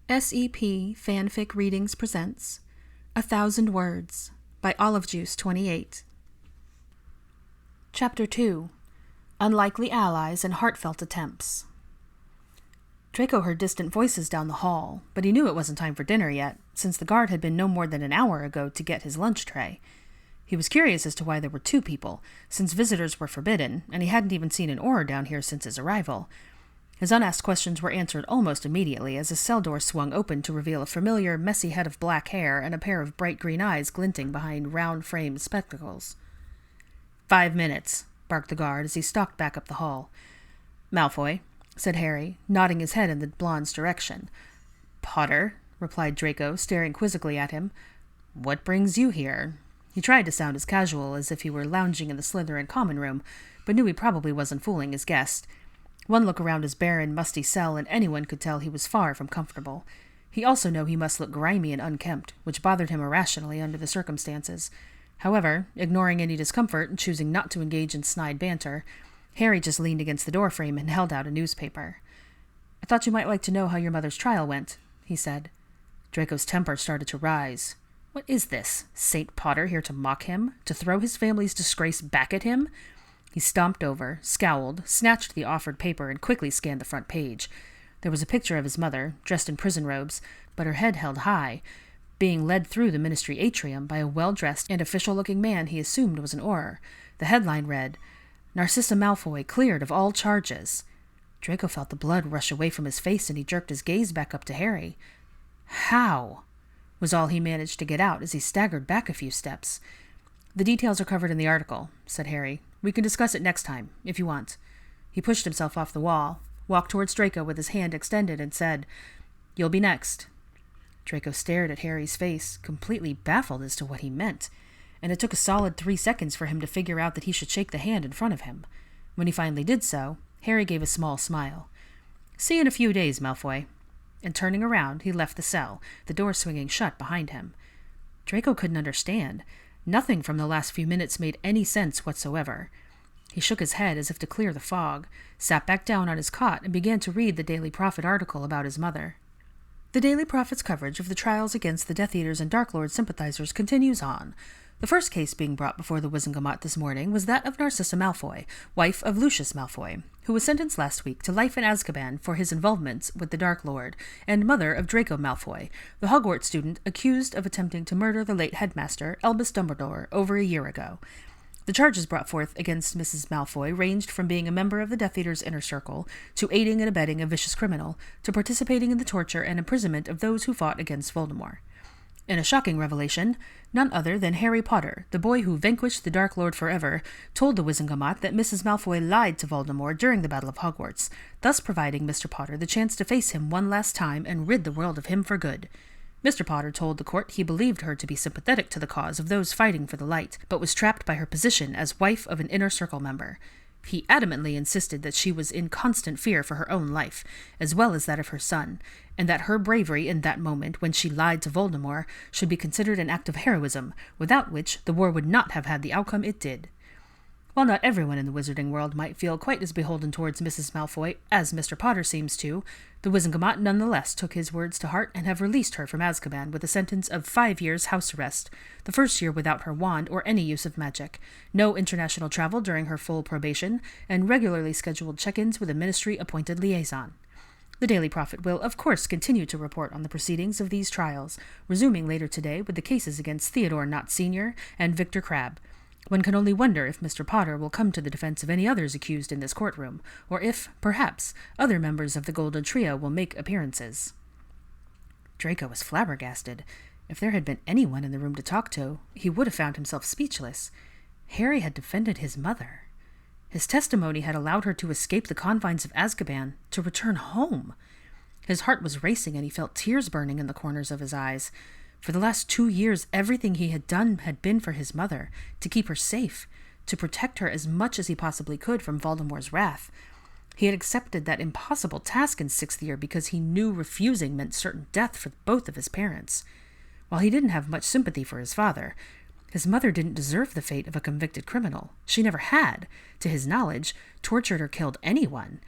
SEP Fanfic Readings presents 1,000 Words by Olive Juice 28. Chapter 2. Unlikely Allies and Heartfelt Attempts. Draco heard distant voices down the hall, but he knew it wasn't time for dinner yet, since the guard had been no more than an hour ago to get his lunch tray. He was curious as to why there were two people, since visitors were forbidden, and he hadn't even seen an Auror down here since his arrival. His unasked questions were answered almost immediately as a cell door swung open to reveal a familiar, messy head of black hair and a pair of bright green eyes glinting behind round-framed spectacles. 5 minutes, barked the guard as he stalked back up the hall. Malfoy, said Harry, nodding his head in the blonde's direction. Potter, replied Draco, staring quizzically at him. What brings you here? He tried to sound as casual as if he were lounging in the Slytherin common room, but knew he probably wasn't fooling his guest. One look around his barren, musty cell and anyone could tell he was far from comfortable. He also knew he must look grimy and unkempt, which bothered him irrationally under the circumstances. However, ignoring any discomfort and choosing not to engage in snide banter, Harry just leaned against the doorframe and held out a newspaper. I thought you might like to know how your mother's trial went, he said. Draco's temper started to rise. What is this? Saint Potter here to mock him? To throw his family's disgrace back at him? He stomped over, scowled, snatched the offered paper, and quickly scanned the front page. There was a picture of his mother, dressed in prison robes, but her head held high, being led through the ministry atrium by a well-dressed and official-looking man he assumed was an Auror. The headline read, Narcissa Malfoy cleared of all charges. Draco felt the blood rush away from his face, and he jerked his gaze back up to Harry. How? Was all he managed to get out as he staggered back a few steps. The details are covered in the article, said Harry. We can discuss it next time, if you want. He pushed himself off the wall, walked towards Draco with his hand extended, and said, You'll be next. Draco stared at Harry's face, completely baffled as to what he meant, and it took a solid 3 seconds for him to figure out that he should shake the hand in front of him. When he finally did so, Harry gave a small smile. See you in a few days, Malfoy. And turning around, he left the cell, the door swinging shut behind him. Draco couldn't understand. Nothing from the last few minutes made any sense whatsoever. He shook his head as if to clear the fog, sat back down on his cot, and began to read the Daily Prophet article about his mother. The Daily Prophet's coverage of the trials against the Death Eaters and Dark Lord sympathizers continues on. The first case being brought before the Wizengamot this morning was that of Narcissa Malfoy, wife of Lucius Malfoy, who was sentenced last week to life in Azkaban for his involvements with the Dark Lord, and mother of Draco Malfoy, the Hogwarts student accused of attempting to murder the late headmaster, Albus Dumbledore, over a year ago. The charges brought forth against Mrs. Malfoy ranged from being a member of the Death Eaters' inner circle, to aiding and abetting a vicious criminal, to participating in the torture and imprisonment of those who fought against Voldemort. In a shocking revelation, none other than Harry Potter, the boy who vanquished the Dark Lord forever, told the Wizengamot that Mrs. Malfoy lied to Voldemort during the Battle of Hogwarts, thus providing Mr. Potter the chance to face him one last time and rid the world of him for good. Mr. Potter told the court he believed her to be sympathetic to the cause of those fighting for the light, but was trapped by her position as wife of an inner circle member. He adamantly insisted that she was in constant fear for her own life, as well as that of her son, and that her bravery in that moment when she lied to Voldemort should be considered an act of heroism, without which the war would not have had the outcome it did. While not everyone in the wizarding world might feel quite as beholden towards Mrs. Malfoy as Mr. Potter seems to, the Wizengamot nonetheless took his words to heart and have released her from Azkaban with a sentence of 5 years house arrest, the first year without her wand or any use of magic, no international travel during her full probation, and regularly scheduled check-ins with a ministry-appointed liaison. The Daily Prophet will, of course, continue to report on the proceedings of these trials, resuming later today with the cases against Theodore Knott Sr. and Victor Crabbe. One can only wonder if Mr. Potter will come to the defense of any others accused in this courtroom, or if, perhaps, other members of the Golden Trio will make appearances. Draco was flabbergasted. If there had been anyone in the room to talk to, he would have found himself speechless. Harry had defended his mother. His testimony had allowed her to escape the confines of Azkaban, to return home. His heart was racing, and he felt tears burning in the corners of his eyes. For the last 2 years, everything he had done had been for his mother, to keep her safe, to protect her as much as he possibly could from Voldemort's wrath. He had accepted that impossible task in 6th year because he knew refusing meant certain death for both of his parents. While he didn't have much sympathy for his father, his mother didn't deserve the fate of a convicted criminal. She never had, to his knowledge, tortured or killed anyone.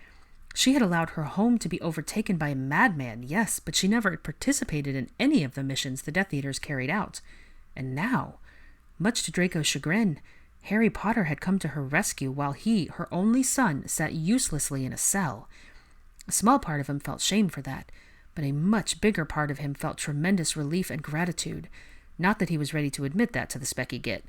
She had allowed her home to be overtaken by a madman, yes, but she never participated in any of the missions the Death Eaters carried out. And now, much to Draco's chagrin, Harry Potter had come to her rescue while he, her only son, sat uselessly in a cell. A small part of him felt shame for that, but a much bigger part of him felt tremendous relief and gratitude. Not that he was ready to admit that to the Specky Git.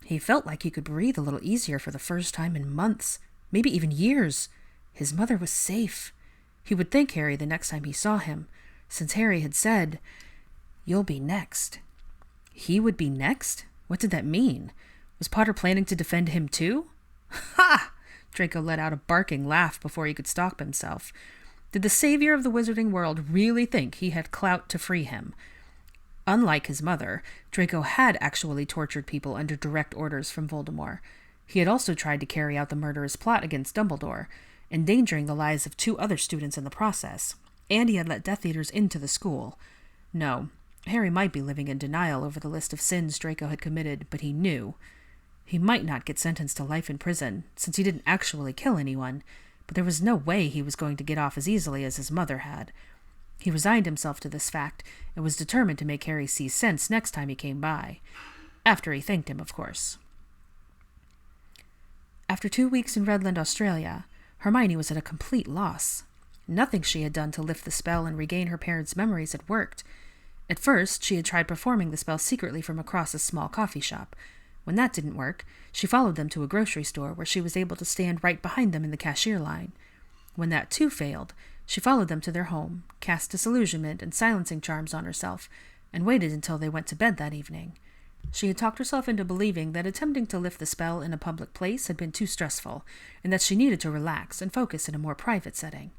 He felt like he could breathe a little easier for the first time in months, maybe even years. His mother was safe. He would thank Harry the next time he saw him, since Harry had said, "You'll be next." He would be next? What did that mean? Was Potter planning to defend him too? Ha! Draco let out a barking laugh before he could stop himself. Did the savior of the wizarding world really think he had clout to free him? Unlike his mother, Draco had actually tortured people under direct orders from Voldemort. He had also tried to carry out the murderous plot against Dumbledore, endangering the lives of 2 other students in the process, and he had let Death Eaters into the school. No, Harry might be living in denial over the list of sins Draco had committed, but he knew. He might not get sentenced to life in prison, since he didn't actually kill anyone, but there was no way he was going to get off as easily as his mother had. He resigned himself to this fact, and was determined to make Harry see sense next time he came by. After he thanked him, of course. After 2 weeks in Redland, Australia, Hermione was at a complete loss. Nothing she had done to lift the spell and regain her parents' memories had worked. At first, she had tried performing the spell secretly from across a small coffee shop. When that didn't work, she followed them to a grocery store where she was able to stand right behind them in the cashier line. When that too failed, she followed them to their home, cast disillusionment and silencing charms on herself, and waited until they went to bed that evening. She had talked herself into believing that attempting to lift the spell in a public place had been too stressful, and that she needed to relax and focus in a more private setting.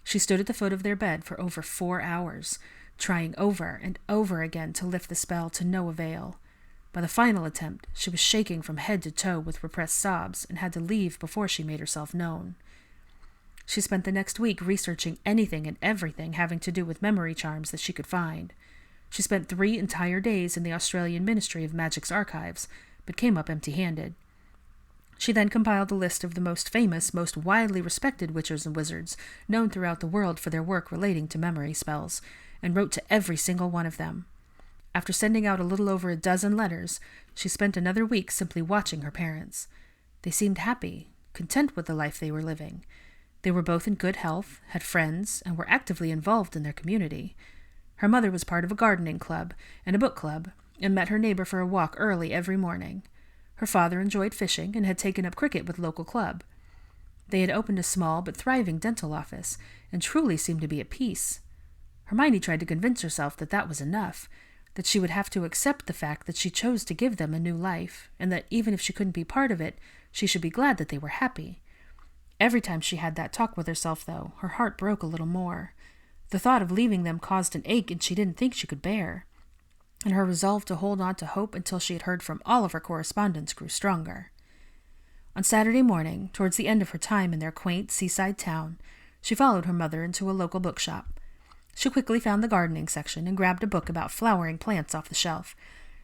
She stood at the foot of their bed for over 4 hours, trying over and over again to lift the spell to no avail. By the final attempt, she was shaking from head to toe with repressed sobs and had to leave before she made herself known. She spent the next week researching anything and everything having to do with memory charms that she could find. She spent 3 entire days in the Australian Ministry of Magic's archives, but came up empty-handed. She then compiled a list of the most famous, most widely respected witchers and wizards known throughout the world for their work relating to memory spells, and wrote to every single one of them. After sending out a little over a dozen letters, she spent another week simply watching her parents. They seemed happy, content with the life they were living. They were both in good health, had friends, and were actively involved in their community. Her mother was part of a gardening club and a book club, and met her neighbor for a walk early every morning. Her father enjoyed fishing and had taken up cricket with local club. They had opened a small but thriving dental office, and truly seemed to be at peace. Hermione tried to convince herself that that was enough, that she would have to accept the fact that she chose to give them a new life, and that even if she couldn't be part of it, she should be glad that they were happy. Every time she had that talk with herself, though, her heart broke a little more. The thought of leaving them caused an ache and she didn't think she could bear, and her resolve to hold on to hope until she had heard from all of her correspondents grew stronger. On Saturday morning, towards the end of her time in their quaint seaside town, she followed her mother into a local bookshop. She quickly found the gardening section and grabbed a book about flowering plants off the shelf.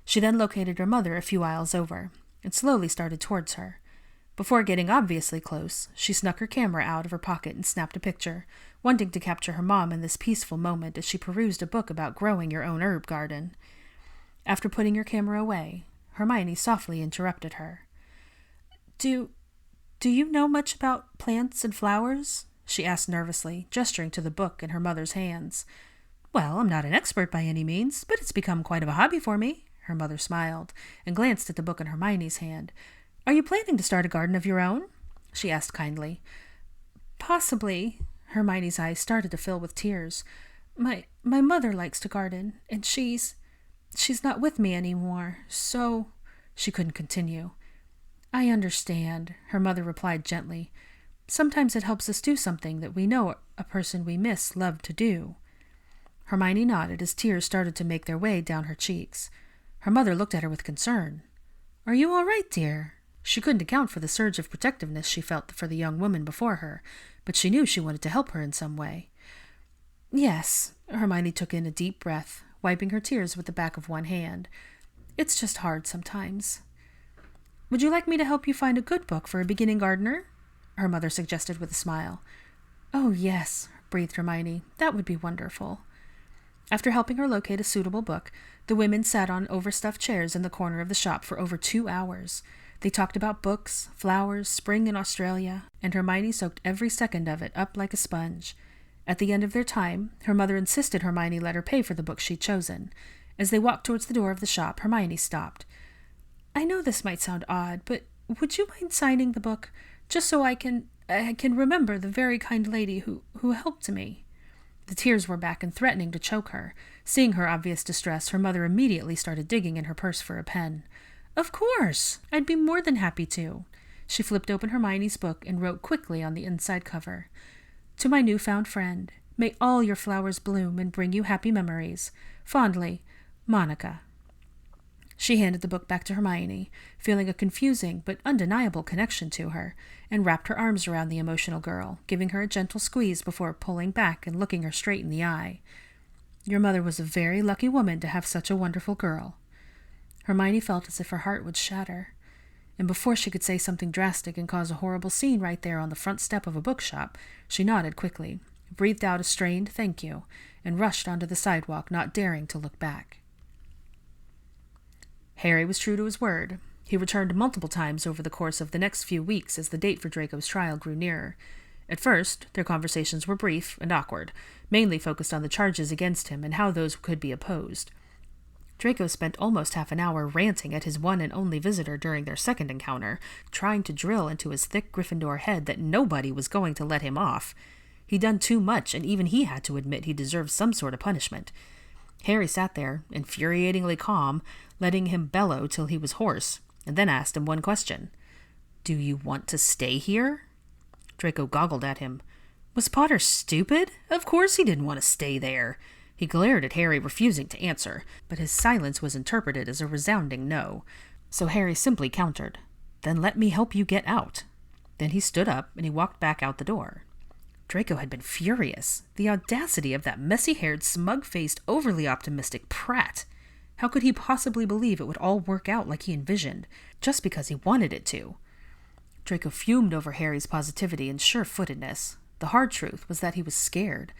She then located her mother a few aisles over, and slowly started towards her. Before getting obviously close, she snuck her camera out of her pocket and snapped a picture, wanting to capture her mom in this peaceful moment as she perused a book about growing your own herb garden. After putting her camera away, Hermione softly interrupted her. Do you know much about plants and flowers?" she asked nervously, gesturing to the book in her mother's hands. "Well, I'm not an expert by any means, but it's become quite of a hobby for me," her mother smiled, and glanced at the book in Hermione's hand. "Are you planning to start a garden of your own?" she asked kindly. "Possibly." Hermione's eyes started to fill with tears. My mother likes to garden, and she's not with me anymore, so—" She couldn't continue. "I understand," her mother replied gently. "Sometimes it helps us do something that we know a person we miss loved to do." Hermione nodded as tears started to make their way down her cheeks. Her mother looked at her with concern. "Are you all right, dear?" She couldn't account for the surge of protectiveness she felt for the young woman before her, but she knew she wanted to help her in some way. "Yes," Hermione took in a deep breath, wiping her tears with the back of one hand. "It's just hard sometimes." "Would you like me to help you find a good book for a beginning gardener?" her mother suggested with a smile. "Oh, yes," breathed Hermione. "That would be wonderful." After helping her locate a suitable book, the women sat on overstuffed chairs in the corner of the shop for over 2 hours. They talked about books, flowers, spring in Australia, and Hermione soaked every second of it up like a sponge. At the end of their time, her mother insisted Hermione let her pay for the book she'd chosen. As they walked towards the door of the shop, Hermione stopped. "I know this might sound odd, but would you mind signing the book, just so I can remember the very kind lady who helped me?" The tears were back and threatening to choke her. Seeing her obvious distress, her mother immediately started digging in her purse for a pen. "Of course! I'd be more than happy to." She flipped open Hermione's book and wrote quickly on the inside cover. "To my newfound friend, may all your flowers bloom and bring you happy memories. Fondly, Monica." She handed the book back to Hermione, feeling a confusing but undeniable connection to her, and wrapped her arms around the emotional girl, giving her a gentle squeeze before pulling back and looking her straight in the eye. "Your mother was a very lucky woman to have such a wonderful girl." Hermione felt as if her heart would shatter. And before she could say something drastic and cause a horrible scene right there on the front step of a bookshop, she nodded quickly, breathed out a strained thank you, and rushed onto the sidewalk, not daring to look back. Harry was true to his word. He returned multiple times over the course of the next few weeks as the date for Draco's trial grew nearer. At first, their conversations were brief and awkward, mainly focused on the charges against him and how those could be opposed. Draco spent almost half an hour ranting at his one and only visitor during their second encounter, trying to drill into his thick Gryffindor head that nobody was going to let him off. He'd done too much, and even he had to admit he deserved some sort of punishment. Harry sat there, infuriatingly calm, letting him bellow till he was hoarse, and then asked him one question. "Do you want to stay here?" Draco goggled at him. Was Potter stupid? Of course he didn't want to stay there. He glared at Harry, refusing to answer, but his silence was interpreted as a resounding no. So Harry simply countered, "Then let me help you get out." Then he stood up and he walked back out the door. Draco had been furious. The audacity of that messy-haired, smug-faced, overly optimistic prat. How could he possibly believe it would all work out like he envisioned, just because he wanted it to? Draco fumed over Harry's positivity and sure-footedness. The hard truth was that he was scared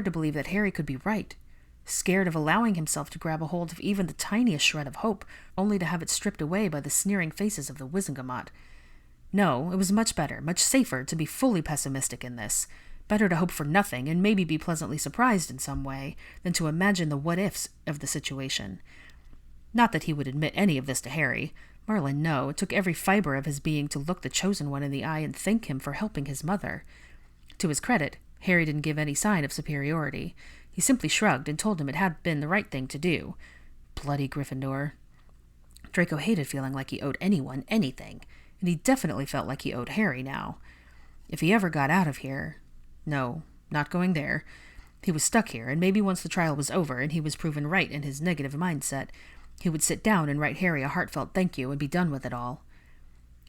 to believe that Harry could be right, scared of allowing himself to grab a hold of even the tiniest shred of hope, only to have it stripped away by the sneering faces of the Wizengamot. No, it was much better, much safer to be fully pessimistic in this. Better to hope for nothing and maybe be pleasantly surprised in some way than to imagine the what-ifs of the situation. Not that he would admit any of this to Harry. Merlin, no. It took every fiber of his being to look the chosen one in the eye and thank him for helping his mother. To his credit, Harry didn't give any sign of superiority. He simply shrugged and told him it had been the right thing to do. Bloody Gryffindor. Draco hated feeling like he owed anyone anything, and he definitely felt like he owed Harry now. If he ever got out of here... No, not going there. He was stuck here, and maybe once the trial was over and he was proven right in his negative mindset, he would sit down and write Harry a heartfelt thank you and be done with it all.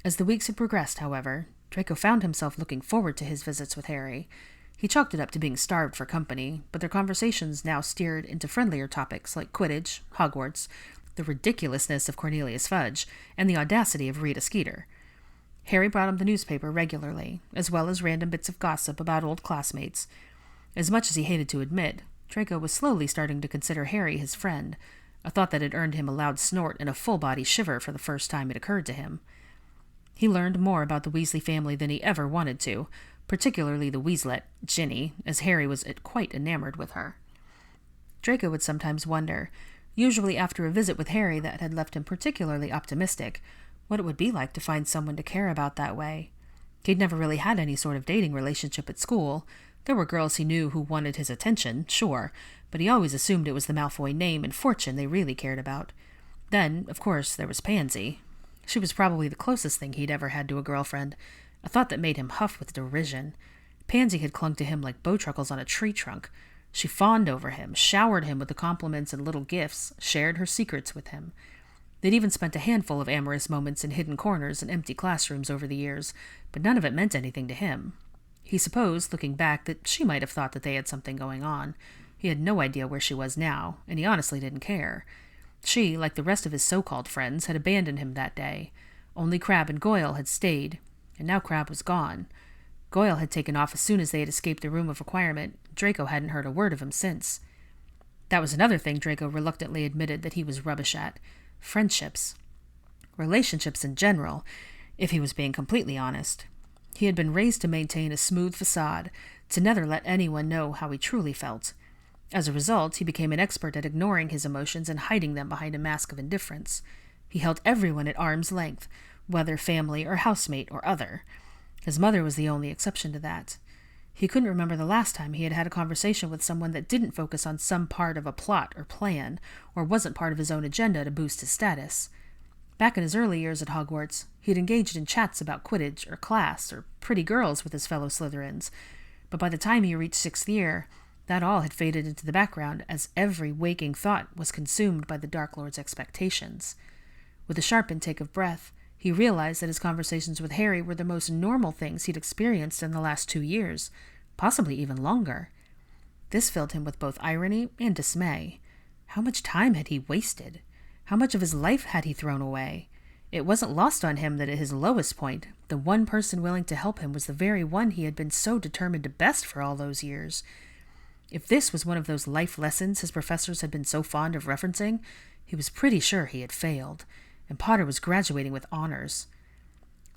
As the weeks had progressed, however, Draco found himself looking forward to his visits with Harry. He chalked it up to being starved for company, but their conversations now steered into friendlier topics like Quidditch, Hogwarts, the ridiculousness of Cornelius Fudge, and the audacity of Rita Skeeter. Harry brought him the newspaper regularly, as well as random bits of gossip about old classmates. As much as he hated to admit, Draco was slowly starting to consider Harry his friend, a thought that had earned him a loud snort and a full-body shiver for the first time it occurred to him. He learned more about the Weasley family than he ever wanted to, particularly the Weaslet, Ginny, as Harry was quite enamored with her. Draco would sometimes wonder, usually after a visit with Harry that had left him particularly optimistic, what it would be like to find someone to care about that way. He'd never really had any sort of dating relationship at school. There were girls he knew who wanted his attention, sure, but he always assumed it was the Malfoy name and fortune they really cared about. Then, of course, there was Pansy. She was probably the closest thing he'd ever had to a girlfriend, a thought that made him huff with derision. Pansy had clung to him like bowtruckles on a tree trunk. She fawned over him, showered him with the compliments and little gifts, shared her secrets with him. They'd even spent a handful of amorous moments in hidden corners and empty classrooms over the years, but none of it meant anything to him. He supposed, looking back, that she might have thought that they had something going on. He had no idea where she was now, and he honestly didn't care. She, like the rest of his so-called friends, had abandoned him that day. Only Crabbe and Goyle had stayed, and now Crabbe was gone. Goyle had taken off as soon as they had escaped the room of requirement. Draco hadn't heard a word of him since. That was another thing Draco reluctantly admitted that he was rubbish at. Friendships. Relationships in general, if he was being completely honest. He had been raised to maintain a smooth facade, to never let anyone know how he truly felt. As a result, he became an expert at ignoring his emotions and hiding them behind a mask of indifference. He held everyone at arm's length, whether family or housemate or other. His mother was the only exception to that. He couldn't remember the last time he had had a conversation with someone that didn't focus on some part of a plot or plan, or wasn't part of his own agenda to boost his status. Back in his early years at Hogwarts, he had engaged in chats about Quidditch or class or pretty girls with his fellow Slytherins, but by the time he reached 6th year, that all had faded into the background as every waking thought was consumed by the Dark Lord's expectations. With a sharp intake of breath, he realized that his conversations with Harry were the most normal things he'd experienced in the last 2 years, possibly even longer. This filled him with both irony and dismay. How much time had he wasted? How much of his life had he thrown away? It wasn't lost on him that at his lowest point, the one person willing to help him was the very one he had been so determined to best for all those years. If this was one of those life lessons his professors had been so fond of referencing, he was pretty sure he had failed, and Potter was graduating with honors.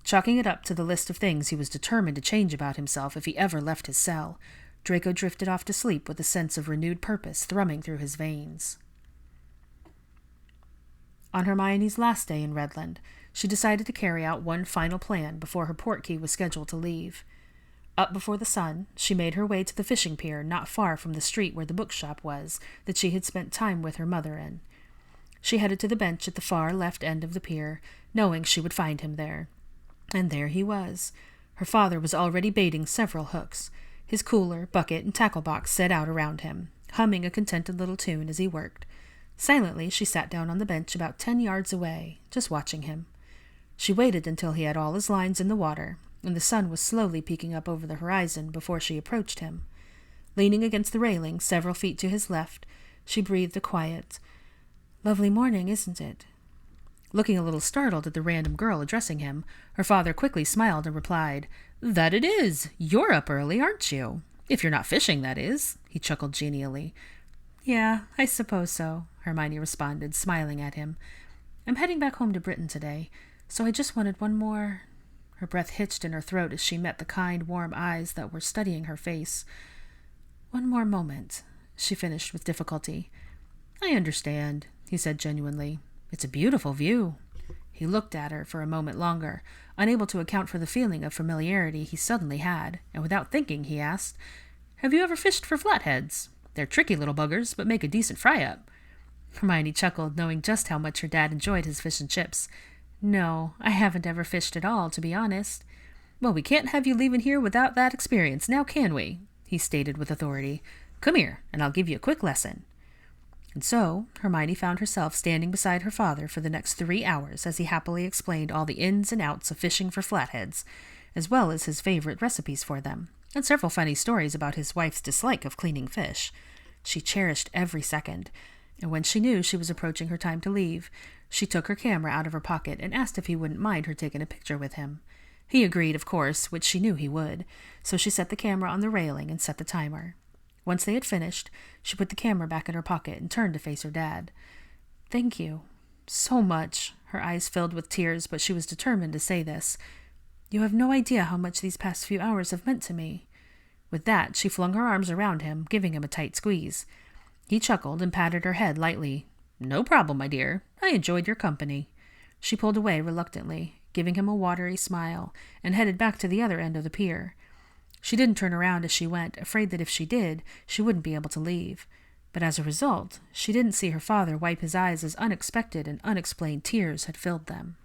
Chalking it up to the list of things he was determined to change about himself if he ever left his cell, Draco drifted off to sleep with a sense of renewed purpose thrumming through his veins. On Hermione's last day in Redland, she decided to carry out one final plan before her portkey was scheduled to leave. Up before the sun, she made her way to the fishing pier not far from the street where the bookshop was that she had spent time with her mother in. She headed to the bench at the far left end of the pier, knowing she would find him there. And there he was. Her father was already baiting several hooks, his cooler, bucket, and tackle box set out around him, humming a contented little tune as he worked. Silently, she sat down on the bench about 10 yards away, just watching him. She waited until he had all his lines in the water, and the sun was slowly peeking up over the horizon before she approached him. Leaning against the railing, several feet to his left, she breathed a quiet, "Lovely morning, isn't it?" Looking a little startled at the random girl addressing him, her father quickly smiled and replied, "That it is. You're up early, aren't you? If you're not fishing, that is." He chuckled genially. "Yeah, I suppose so," Hermione responded, smiling at him. "I'm heading back home to Britain today, so I just wanted one more—" Her breath hitched in her throat as she met the kind, warm eyes that were studying her face. "One more moment," she finished with difficulty. "I understand," he said genuinely. "It's a beautiful view." He looked at her for a moment longer, unable to account for the feeling of familiarity he suddenly had, and without thinking he asked, "Have you ever fished for flatheads? They're tricky little buggers, but make a decent fry-up." Hermione chuckled, knowing just how much her dad enjoyed his fish and chips. "No, I haven't ever fished at all, to be honest." "Well, we can't have you leaving here without that experience, now can we?" he stated with authority. "Come here, and I'll give you a quick lesson." And so, Hermione found herself standing beside her father for the next 3 hours as he happily explained all the ins and outs of fishing for flatheads, as well as his favorite recipes for them, and several funny stories about his wife's dislike of cleaning fish. She cherished every second, and when she knew she was approaching her time to leave, she took her camera out of her pocket and asked if he wouldn't mind her taking a picture with him. He agreed, of course, which she knew he would, so she set the camera on the railing and set the timer. Once they had finished, she put the camera back in her pocket and turned to face her dad. "Thank you. So much." Her eyes filled with tears, but she was determined to say this. "You have no idea how much these past few hours have meant to me." With that, she flung her arms around him, giving him a tight squeeze. He chuckled and patted her head lightly. "No problem, my dear. I enjoyed your company." She pulled away reluctantly, giving him a watery smile, and headed back to the other end of the pier. She didn't turn around as she went, afraid that if she did, she wouldn't be able to leave. But as a result, she didn't see her father wipe his eyes as unexpected and unexplained tears had filled them.